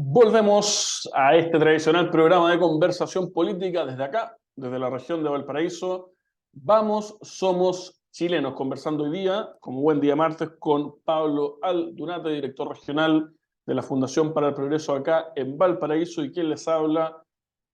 Volvemos a este tradicional programa de conversación política desde acá, desde la región de Valparaíso. Vamos, somos chilenos, conversando hoy día, como buen día martes, con Pablo Aldunate, director regional de la Fundación para el Progreso acá en Valparaíso, y quien les habla,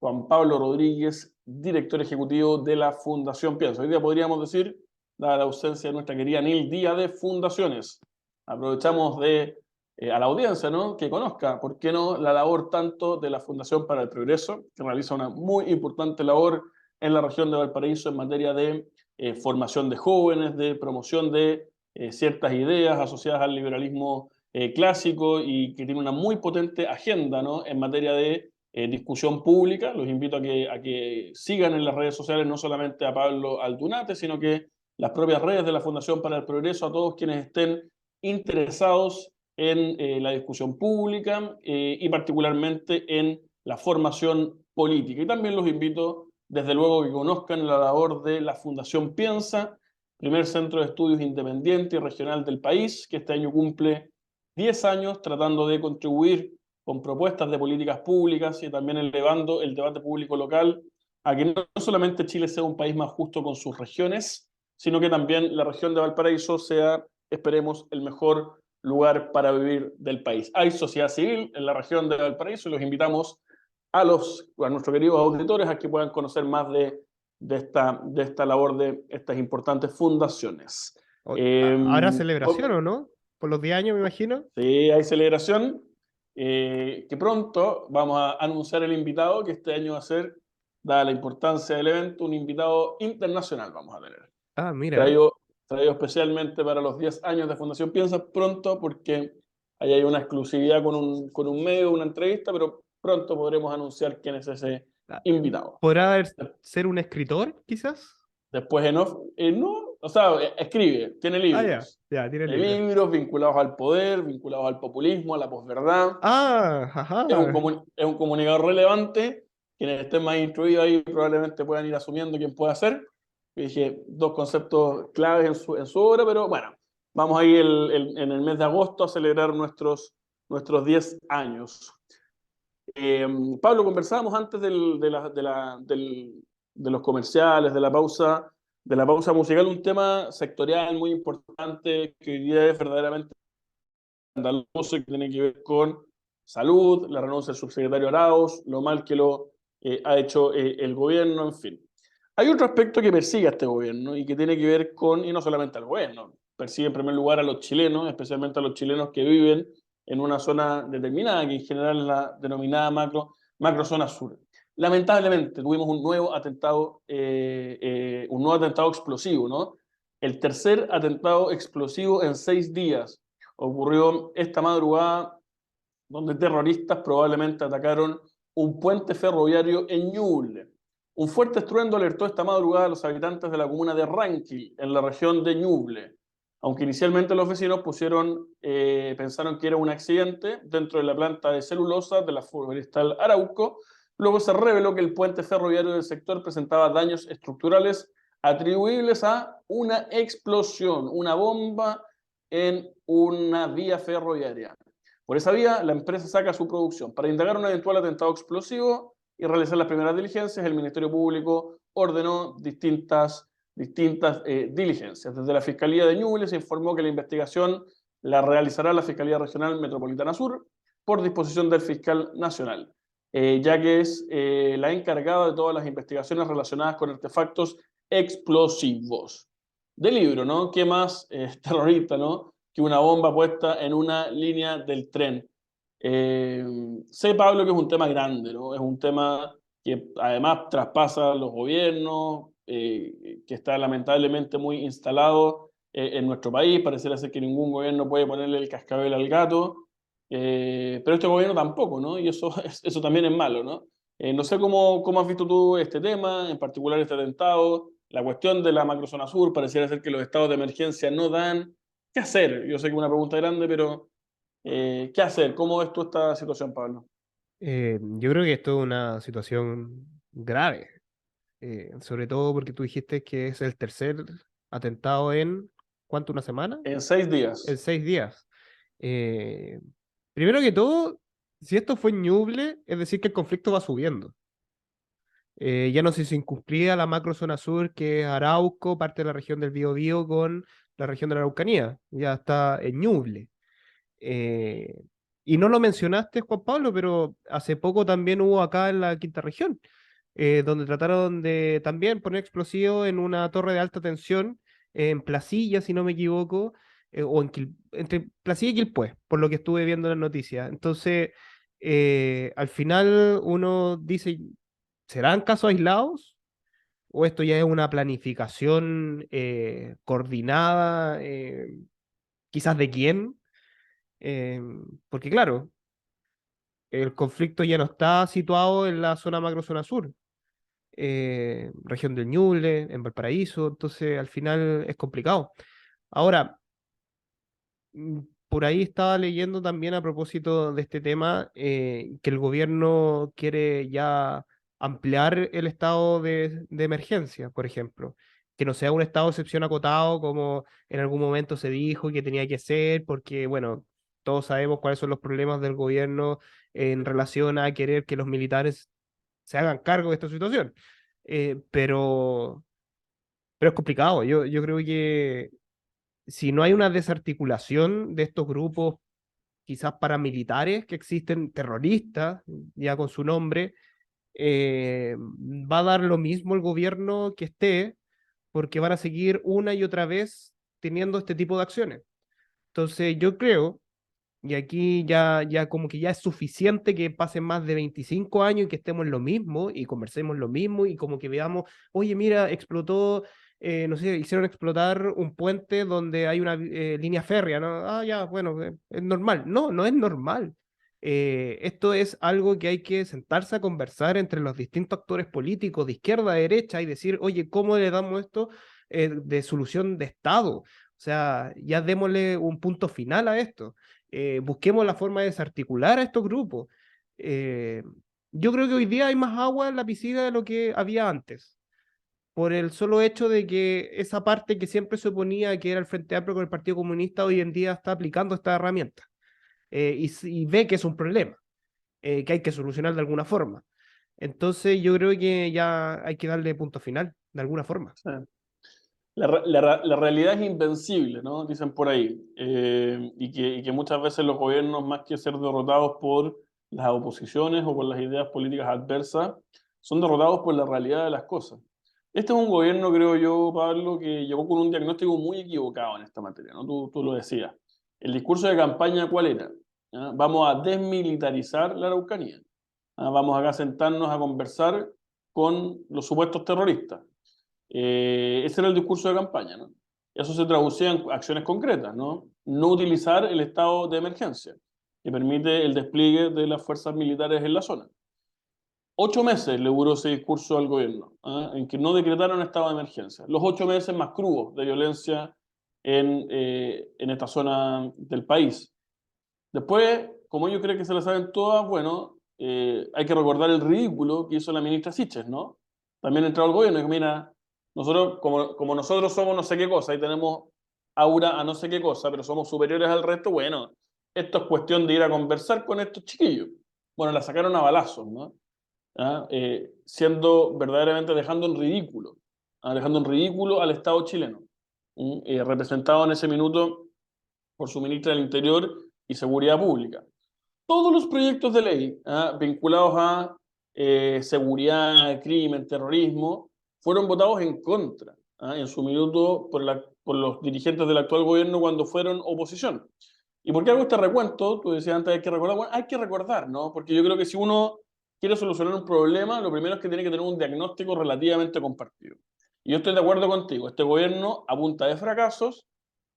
Juan Pablo Rodríguez, director ejecutivo de la Fundación Piensa. Hoy día podríamos decir, dada la ausencia de nuestra querida Nil Díaz de Fundaciones, aprovechamos de a la audiencia, ¿no? Que conozca, ¿por qué no?, la labor tanto de la Fundación para el Progreso, que realiza una muy importante labor en la región de Valparaíso en materia de formación de jóvenes, de promoción de ciertas ideas asociadas al liberalismo clásico, y que tiene una muy potente agenda, ¿no?, en materia de discusión pública. Los invito a que sigan en las redes sociales no solamente a Pablo Aldunate, sino que las propias redes de la Fundación para el Progreso, a todos quienes estén interesados en la discusión pública y particularmente en la formación política. Y también los invito, desde luego, que conozcan la labor de la Fundación Piensa, primer centro de estudios independiente y regional del país, que este año cumple 10 años tratando de contribuir con propuestas de políticas públicas y también elevando el debate público local a que no solamente Chile sea un país más justo con sus regiones, sino que también la región de Valparaíso sea, esperemos, el mejor lugar para vivir del país. Hay sociedad civil en la región de Valparaíso y los invitamos a nuestros queridos auditores a que puedan conocer más de esta labor de estas importantes fundaciones. ¿Habrá celebración o no? Por los 10 años, me imagino. Sí, hay celebración, que pronto vamos a anunciar el invitado, que este año va a ser, dada la importancia del evento, un invitado internacional vamos a tener. Ah, mira. Traído, traído especialmente para los 10 años de Fundación Piensa, pronto, porque ahí hay una exclusividad con un medio, una entrevista, pero pronto podremos anunciar quién es ese Ah, invitado. ser un escritor, quizás? Después en off, no, o sea, escribe, tiene Ah, ya, libros. ya, tiene Tiene libro. libros vinculados al poder, vinculados al populismo, a la posverdad. Ah, ajá. Es un comunicador relevante. Quienes estén más instruidos ahí probablemente puedan ir asumiendo quién puede hacer. Yo dije dos conceptos claves en su obra, pero bueno, vamos ahí en el mes de agosto a celebrar nuestros 10 años. Pablo, conversábamos antes de los comerciales, de la pausa musical, un tema sectorial muy importante que hoy día es verdaderamente escandaloso y que tiene que ver con salud, la renuncia del subsecretario Arauz, lo mal que lo ha hecho el gobierno, en fin. Hay otro aspecto que persigue a este gobierno y que tiene que ver con, y no solamente al gobierno, persigue en primer lugar a los chilenos, especialmente a los chilenos que viven en una zona determinada, que en general es la denominada macro zona sur. Lamentablemente tuvimos un nuevo atentado explosivo, ¿no? El tercer atentado explosivo en 6 días ocurrió esta madrugada, donde terroristas probablemente atacaron un puente ferroviario en Ñuble. Un fuerte estruendo alertó esta madrugada a los habitantes de la comuna de Ranquil, en la región de Ñuble. Aunque inicialmente los vecinos pensaron que era un accidente dentro de la planta de celulosa de la Forestal Arauco, luego se reveló que el puente ferroviario del sector presentaba daños estructurales atribuibles a una explosión, una bomba en una vía ferroviaria. Por esa vía, la empresa saca su producción. Para indagar un eventual atentado explosivo y realizar las primeras diligencias, el Ministerio Público ordenó distintas diligencias. Desde la Fiscalía de Ñuble se informó que la investigación la realizará la Fiscalía Regional Metropolitana Sur por disposición del fiscal nacional, ya que es la encargada de todas las investigaciones relacionadas con artefactos explosivos. Del libro, ¿no? ¿Qué más terrorista, ¿no?, que una bomba puesta en una línea del tren? Sé, Pablo, que es un tema grande, ¿no? Es un tema que además traspasa los gobiernos, que está lamentablemente muy instalado en nuestro país. Pareciera ser que ningún gobierno puede ponerle el cascabel al gato, pero este gobierno tampoco, ¿no? Y eso también es malo, ¿no? No sé cómo has visto tú este tema, en particular este atentado, la cuestión de la macrozona sur. Pareciera ser que los estados de emergencia no dan. ¿Qué hacer? Yo sé que es una pregunta grande, pero ¿qué hacer? ¿Cómo ves tú esta situación, Pablo? Yo creo que esto es una situación grave, sobre todo porque tú dijiste que es el tercer atentado en, ¿cuánto? ¿Una semana? En 6 En días. 6 días. Eh, Primero que todo, si esto fue en Ñuble, es decir que el conflicto va subiendo. Ya no se circunscribe a la macrozona sur, que es Arauco, parte de la región del Biobío con la región de la Araucanía. Ya está en Ñuble. Eh, y no lo mencionaste, Juan Pablo, pero hace poco también hubo acá en la quinta región, donde trataron de también poner explosivos en una torre de alta tensión en Placilla, si no me equivoco, o entre Placilla y Quilpué, por lo que estuve viendo en las noticias. Entonces, al final uno dice, ¿serán casos aislados? ¿O esto ya es una planificación coordinada? ¿Quizás de quién? Eh, Porque claro, el conflicto ya no está situado en la zona macrozona sur, región del Ñuble, en Valparaíso, entonces al final es complicado. Ahora, por ahí estaba leyendo también a propósito de este tema, que el gobierno quiere ya ampliar el estado de emergencia, por ejemplo, que no sea un estado de excepción acotado como en algún momento se dijo que tenía que ser, porque bueno, todos sabemos cuáles son los problemas del gobierno en relación a querer que los militares se hagan cargo de esta situación. Pero es complicado. Yo creo que si no hay una desarticulación de estos grupos, quizás paramilitares que existen, terroristas, ya con su nombre, va a dar lo mismo el gobierno que esté, porque van a seguir una y otra vez teniendo este tipo de acciones. Entonces yo creo, y aquí ya como que ya es suficiente que pasen más de 25 años y que estemos en lo mismo y conversemos lo mismo y como que veamos, oye, mira, explotó, no sé, hicieron explotar un puente donde hay una línea férrea, ¿no? Ah, ya, bueno, es normal. No, no es normal. Esto es algo que hay que sentarse a conversar entre los distintos actores políticos de izquierda a derecha y decir, oye, ¿cómo le damos esto de solución de Estado? O sea, ya démosle un punto final a esto. Busquemos la forma de desarticular a estos grupos. Eh, yo creo que hoy día hay más agua en la piscina de lo que había antes, por el solo hecho de que esa parte que siempre se oponía, que era el Frente Amplio con el Partido Comunista, hoy en día está aplicando esta herramienta y ve que es un problema, que hay que solucionar de alguna forma. Entonces yo creo que ya hay que darle punto final, de alguna forma. Sí. La realidad es invencible, ¿no? Dicen por ahí. Y que muchas veces los gobiernos, más que ser derrotados por las oposiciones o por las ideas políticas adversas, son derrotados por la realidad de las cosas. Este es un gobierno, creo yo, Pablo, que llegó con un diagnóstico muy equivocado en esta materia, ¿no? Tú lo decías. El discurso de campaña, ¿cuál era? ¿Ah? Vamos a desmilitarizar la Araucanía. ¿Ah? Vamos acá a sentarnos a conversar con los supuestos terroristas. Ese era el discurso de campaña, ¿no? Eso se traducía en acciones concretas, ¿no? No utilizar el estado de emergencia, que permite el despliegue de las fuerzas militares en la zona. 8 meses le duró ese discurso al gobierno, ¿ah? En que no decretaron estado de emergencia. Los 8 meses más crudos de violencia en esta zona del país. Después, como ellos creen que se la saben todas, bueno, hay que recordar el ridículo que hizo la ministra Siches, ¿no? También entró al gobierno y dijo, mira, nosotros, como nosotros somos no sé qué cosa y tenemos aura a no sé qué cosa, pero somos superiores al resto, bueno, esto es cuestión de ir a conversar con estos chiquillos. Bueno, la sacaron a balazos, ¿no? ¿Ah? Siendo verdaderamente dejando en ridículo al Estado chileno, representado en ese minuto por su ministra del Interior y Seguridad Pública. Todos los proyectos de ley vinculados a seguridad, crimen, terrorismo, fueron votados en contra en su minuto por los dirigentes del actual gobierno cuando fueron oposición. ¿Y por qué hago este recuento? Tú decías antes, hay que recordar. Bueno, hay que recordar, ¿no? Porque yo creo que si uno quiere solucionar un problema, lo primero es que tiene que tener un diagnóstico relativamente compartido. Y yo estoy de acuerdo contigo. Este gobierno, a punta de fracasos,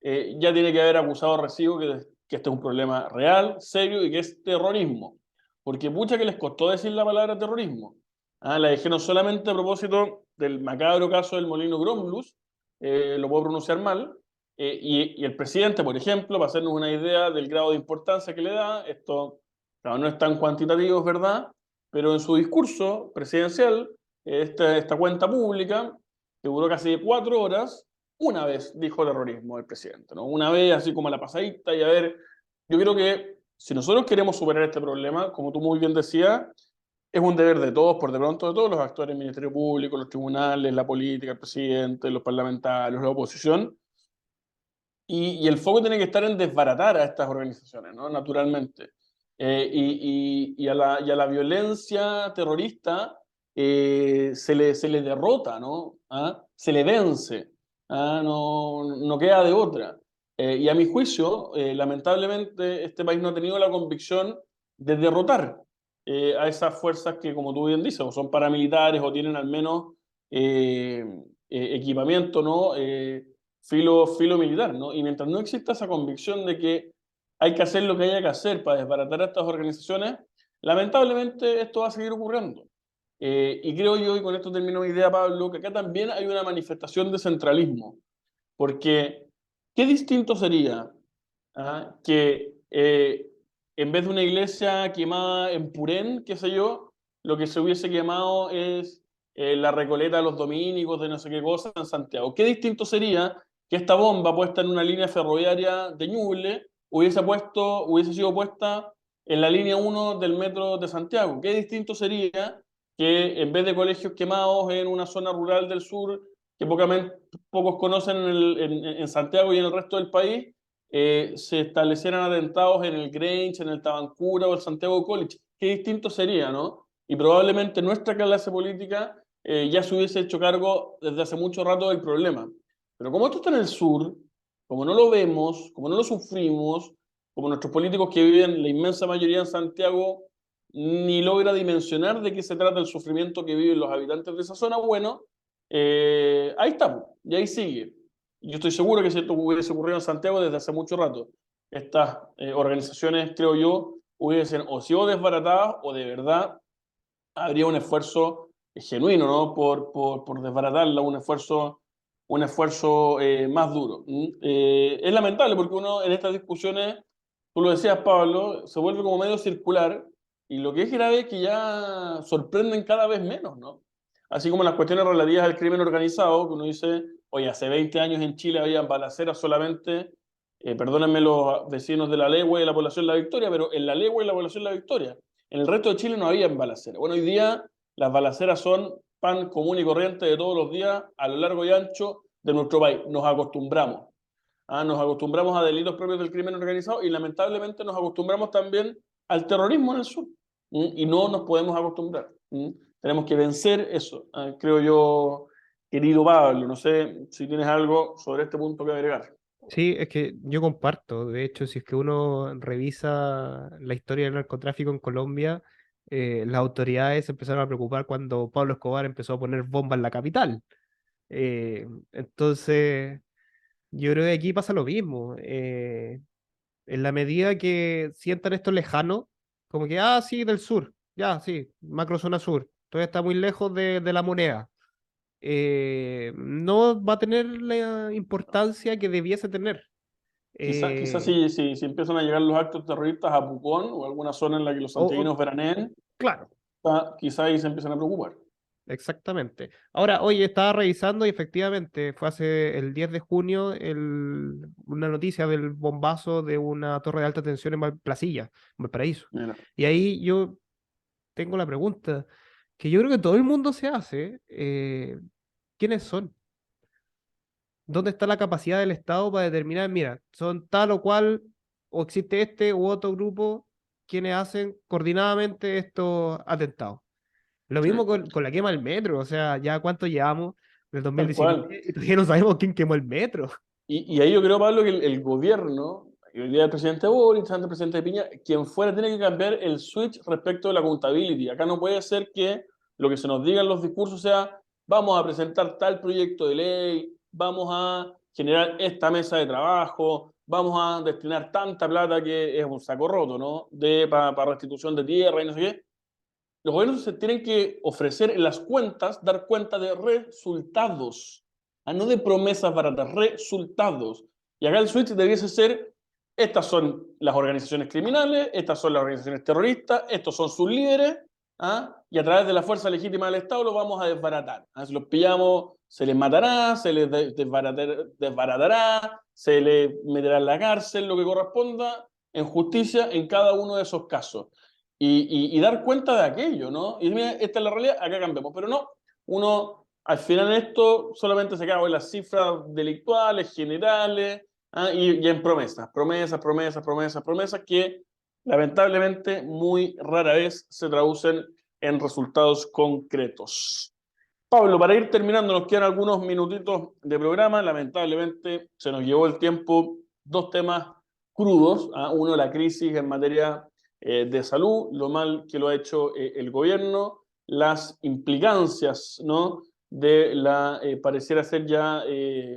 ya tiene que haber acusado recibo que este es un problema real, serio y que es terrorismo. Porque pucha que les costó decir la palabra terrorismo. La dijeron solamente a propósito del macabro caso del Molino Gromlus, lo puedo pronunciar mal, y el presidente, por ejemplo, para hacernos una idea del grado de importancia que le da, esto claro, no es tan cuantitativo, es verdad, pero en su discurso presidencial, esta cuenta pública, que duró casi 4 horas, una vez dijo terrorismo el presidente, ¿no? Una vez, así como a la pasadita, y a ver, yo creo que Si nosotros queremos superar este problema, como tú muy bien decías, es un deber de todos, por de pronto de todos los actores, el Ministerio Público, los tribunales, la política, el presidente, los parlamentarios, la oposición, y el foco tiene que estar en desbaratar a estas organizaciones, ¿no? Naturalmente. Y a la violencia terrorista se le derrota, ¿no? ¿Ah? Se le vence. ¿Ah? No queda de otra. Y a mi juicio, lamentablemente, este país no ha tenido la convicción de derrotar a esas fuerzas que, como tú bien dices, o son paramilitares o tienen al menos eh, equipamiento, ¿no? Filo militar, ¿no? Y mientras no exista esa convicción de que hay que hacer lo que haya que hacer para desbaratar a estas organizaciones, lamentablemente esto va a seguir ocurriendo. Y creo yo, y con esto termino mi idea, Pablo, que acá también hay una manifestación de centralismo, porque qué distinto sería que en vez de una iglesia quemada en Purén, qué sé yo, lo que se hubiese quemado es la Recoleta de los dominicos de no sé qué cosa en Santiago. Qué distinto sería que esta bomba puesta en una línea ferroviaria de Ñuble hubiese sido puesta en la línea 1 del metro de Santiago. Qué distinto sería que en vez de colegios quemados en una zona rural del sur, que pocos conocen en Santiago y en el resto del país, se establecieran atentados en el Grange, en el Tabancura o el Santiago College. Qué distinto sería, ¿no? Y probablemente nuestra clase política ya se hubiese hecho cargo desde hace mucho rato del problema. Pero como esto está en el sur, como no lo vemos, como no lo sufrimos, como nuestros políticos que viven la inmensa mayoría en Santiago ni logra dimensionar de qué se trata el sufrimiento que viven los habitantes de esa zona, bueno, ahí estamos, y ahí sigue. Yo estoy seguro que si esto hubiese ocurrido en Santiago desde hace mucho rato, estas organizaciones, creo yo, hubiesen o sido desbaratadas o de verdad habría un esfuerzo genuino, ¿no? Por desbaratarla, un esfuerzo más duro. Es lamentable porque uno en estas discusiones, tú lo decías, Pablo, se vuelve como medio circular y lo que es grave es que ya sorprenden cada vez menos, ¿no? Así como las cuestiones relativas al crimen organizado, que uno dice, oye, hace 20 años en Chile había balaceras solamente, perdónenme los vecinos de La Legua y la población de La Victoria, pero en La Legua y la población de La Victoria. En el resto de Chile no había balaceras. Bueno, hoy día las balaceras son pan común y corriente de todos los días a lo largo y ancho de nuestro país. Nos acostumbramos. Nos acostumbramos a delitos propios del crimen organizado y lamentablemente nos acostumbramos también al terrorismo en el sur. Y no nos podemos acostumbrar. Tenemos que vencer eso, creo yo, querido Pablo. No sé si tienes algo sobre este punto que agregar. Sí, es que yo comparto. De hecho, si es que uno revisa la historia del narcotráfico en Colombia, las autoridades se empezaron a preocupar cuando Pablo Escobar empezó a poner bombas en la capital. Entonces, yo creo que aquí pasa lo mismo. En la medida que sientan esto lejano, como que, ah, sí, del sur, ya, sí, macrozona sur, todavía está muy lejos de la moneda. No va a tener la importancia que debiese tener. Quizás Eh, si empiezan a llegar los actos terroristas a Pucón o alguna zona en la que los o, santiaguinos veraneen, claro, quizás ahí se empiezan a preocupar. exactamente. Ahora, oye, estaba revisando y efectivamente fue hace el 10 de junio una noticia del bombazo de una torre de alta tensión en Placilla, en Valparaíso. Mira, Y ahí yo tengo la pregunta que yo creo que todo el mundo se hace. ¿Quiénes son? ¿Dónde está la capacidad del Estado para determinar, mira, son tal o cual, o existe este u otro grupo quienes hacen coordinadamente estos atentados? Lo sí, mismo con la quema del metro, o sea, ya cuánto llevamos del tal cual. 2019 y todavía no sabemos quién quemó el metro. Y ahí yo creo, Pablo, que el gobierno, y hoy día el presidente Boric, antes el presidente Piña, quien fuera, tiene que cambiar el switch respecto de la accountability. Acá no puede ser que lo que se nos diga en los discursos sea, vamos a presentar tal proyecto de ley, vamos a generar esta mesa de trabajo, vamos a destinar tanta plata que es un saco roto, ¿no? Para restitución de tierra y no sé qué. Los gobiernos se tienen que ofrecer en las cuentas, dar cuenta de resultados, no de promesas baratas, resultados. Y acá el switch debiese ser, estas son las organizaciones criminales, estas son las organizaciones terroristas, estos son sus líderes, y a través de la fuerza legítima del Estado los vamos a desbaratar. Si los pillamos, se les matará, se les desbaratará, se les meterá en la cárcel, lo que corresponda, en justicia en cada uno de esos casos y dar cuenta de aquello, ¿no? Y mira, esta es la realidad, acá cambiamos, pero no, uno al final en esto solamente se queda en las cifras delictuales, generales, y en promesas, promesas que lamentablemente muy rara vez se traducen en resultados concretos. Pablo, para ir terminando, nos quedan algunos minutitos de programa. Lamentablemente se nos llevó el tiempo, dos temas crudos. Uno, la crisis en materia de salud, lo mal que lo ha hecho el gobierno, las implicancias, ¿no?, de la, pareciera ser ya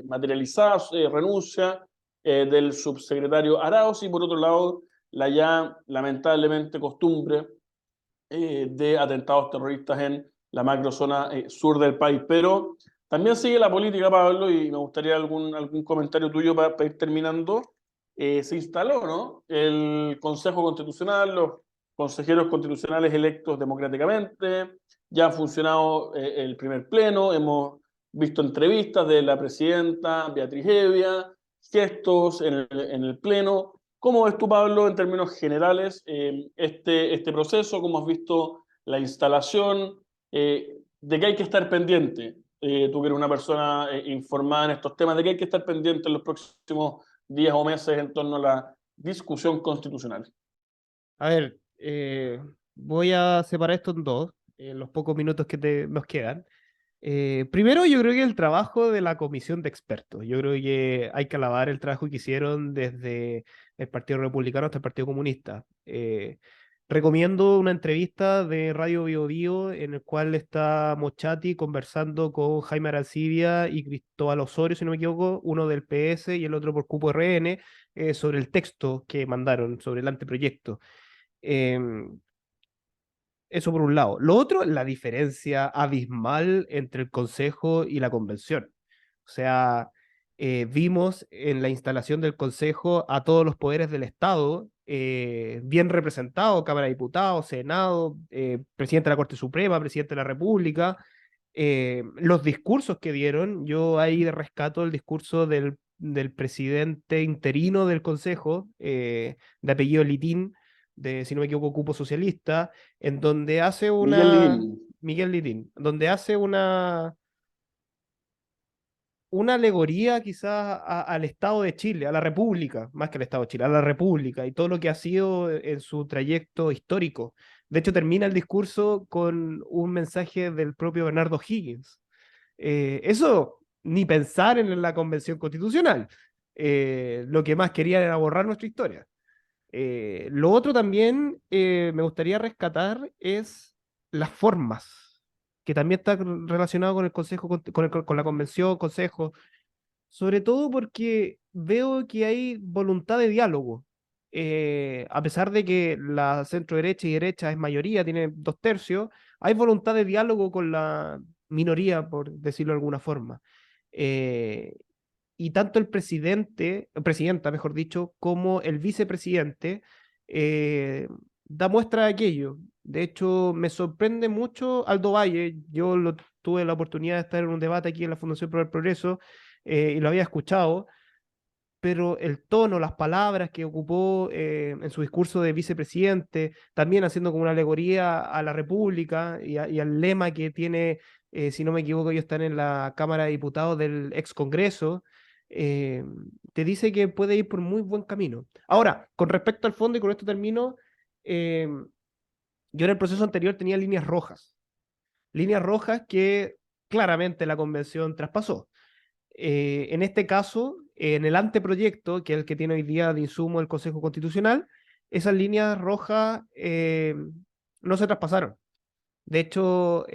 materializada renuncia del subsecretario Arauz, y por otro lado, la ya lamentablemente costumbre de atentados terroristas en la macrozona sur del país. Pero también sigue la política, Pablo, y me gustaría algún comentario tuyo para ir terminando. Se instaló, ¿no?, el Consejo Constitucional, los consejeros constitucionales electos democráticamente, ya ha funcionado el primer pleno, hemos visto entrevistas de la presidenta Beatriz Hevia, gestos en el pleno. ¿Cómo ves tú, Pablo, en términos generales, este proceso? ¿Cómo has visto la instalación? ¿De qué hay que estar pendiente? Tú que eres una persona informada en estos temas, ¿de qué hay que estar pendiente en los próximos días o meses en torno a la discusión constitucional? A ver, voy a separar esto en dos, en los pocos minutos que nos quedan. Primero, yo creo que el trabajo de la comisión de expertos. Yo creo que hay que alabar el trabajo que hicieron desde el Partido Republicano hasta el Partido Comunista. Recomiendo una entrevista de Radio Bio Bio en el cual está Mochati conversando con Jaime Arancibia y Cristóbal Osorio, si no me equivoco, uno del PS y el otro por Cupo RN, sobre el texto que mandaron, sobre el anteproyecto. Eso por un lado. Lo otro, la diferencia abismal entre el Consejo y la Convención. O sea, vimos en la instalación del Consejo a todos los poderes del Estado bien representados: Cámara de Diputados, Senado, Presidente de la Corte Suprema, Presidente de la República. Los discursos que dieron, yo ahí rescato el discurso del presidente interino del Consejo, de apellido Litín, de, si no me equivoco, Cupo Socialista, en donde hace Miguel una, Lidín. Miguel Litín, donde hace una alegoría quizás al Estado de Chile, a la República, más que al Estado de Chile, a la República y todo lo que ha sido en su trayecto histórico. De hecho, termina el discurso con un mensaje del propio Bernardo Higgins. Eso ni pensar en la Convención Constitucional. Lo que más querían era borrar nuestra historia. Lo otro también me gustaría rescatar es las formas, que también está relacionado con el Consejo, con la Convención, Consejo, sobre todo porque veo que hay voluntad de diálogo. A pesar de que la centro derecha y derecha es mayoría, tiene 2/3, hay voluntad de diálogo con la minoría, por decirlo de alguna forma. Eh, y tanto el presidenta, mejor dicho, como el vicepresidente da muestra de aquello. De hecho, me sorprende mucho Aldo Valle. Tuve la oportunidad de estar en un debate aquí en la Fundación Pro el Progreso y lo había escuchado, pero el tono, las palabras que ocupó en su discurso de vicepresidente, también haciendo como una alegoría a la República y al lema que tiene, si no me equivoco, ellos están en la Cámara de Diputados del ex Congreso, eh, te dice que puede ir por muy buen camino. Ahora, con respecto al fondo, y con esto termino, eh, yo en el proceso anterior tenía líneas rojas que claramente la convención traspasó. En este caso, en el anteproyecto, que es el que tiene hoy día de insumo el Consejo Constitucional, esas líneas rojas no se traspasaron. De hecho,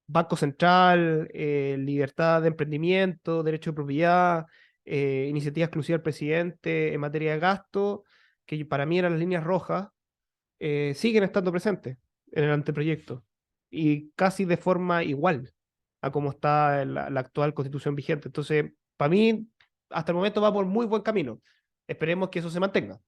Banco Central, libertad de emprendimiento, derecho de propiedad, iniciativa exclusiva del presidente en materia de gasto, que para mí eran las líneas rojas, siguen estando presentes en el anteproyecto y casi de forma igual a cómo está la actual constitución vigente. Entonces, para mí, hasta el momento va por muy buen camino. Esperemos que eso se mantenga.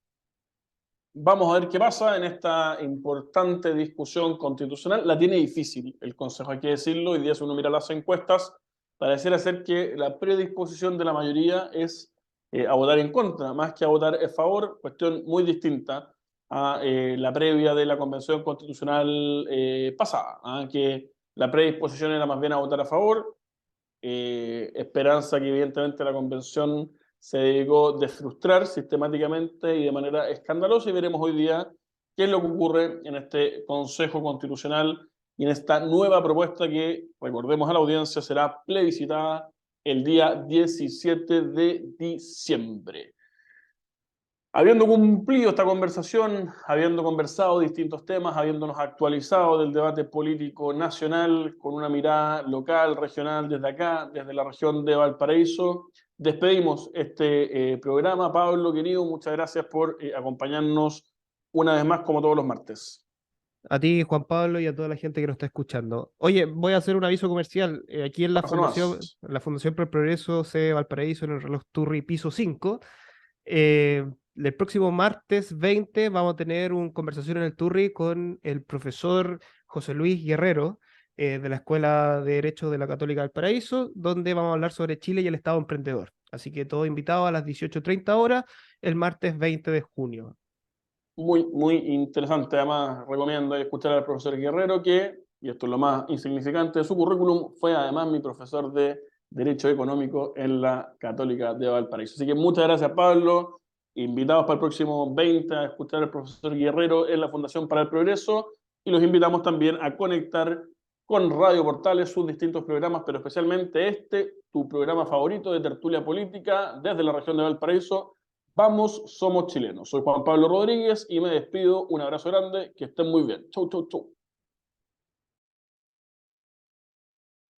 Vamos a ver qué pasa en esta importante discusión constitucional. La tiene difícil el Consejo, hay que decirlo. Hoy día, si uno mira las encuestas, pareciera ser que la predisposición de la mayoría es a votar en contra, más que a votar a favor, cuestión muy distinta a la previa de la Convención Constitucional pasada, que la predisposición era más bien a votar a favor, esperanza que evidentemente la Convención se dedicó a desfrustrar sistemáticamente y de manera escandalosa, y veremos hoy día qué es lo que ocurre en este Consejo Constitucional y en esta nueva propuesta que, recordemos a la audiencia, será plebiscitada el día 17 de diciembre. Habiendo cumplido esta conversación, habiendo conversado distintos temas, habiéndonos actualizado del debate político nacional con una mirada local, regional, desde acá, desde la región de Valparaíso, despedimos este programa. Pablo, querido, muchas gracias por acompañarnos una vez más, como todos los martes. A ti, Juan Pablo, y a toda la gente que nos está escuchando. Oye, voy a hacer un aviso comercial. Aquí en Pasa nomás. La Fundación Pro Progreso C. Valparaíso, en el reloj Turri piso 5, eh, el próximo martes 20 vamos a tener una conversación en el Turri con el profesor José Luis Guerrero, de la Escuela de Derecho de la Católica del Paraíso, donde vamos a hablar sobre Chile y el Estado emprendedor. Así que todos invitados a las 18:30 horas el martes 20 de junio. Muy, muy interesante. Además, recomiendo escuchar al profesor Guerrero, que, y esto es lo más insignificante de su currículum, fue además mi profesor de Derecho Económico en la Católica de Valparaíso. Así que muchas gracias, Pablo. Invitados para el próximo 20 a escuchar al profesor Guerrero en la Fundación para el Progreso, y los invitamos también a conectar con Radio Portales sus distintos programas, pero especialmente este, tu programa favorito de tertulia política desde la región de Valparaíso. Vamos, somos chilenos. Soy Juan Pablo Rodríguez y me despido. Un abrazo grande, que estén muy bien. Chau, chau, chau.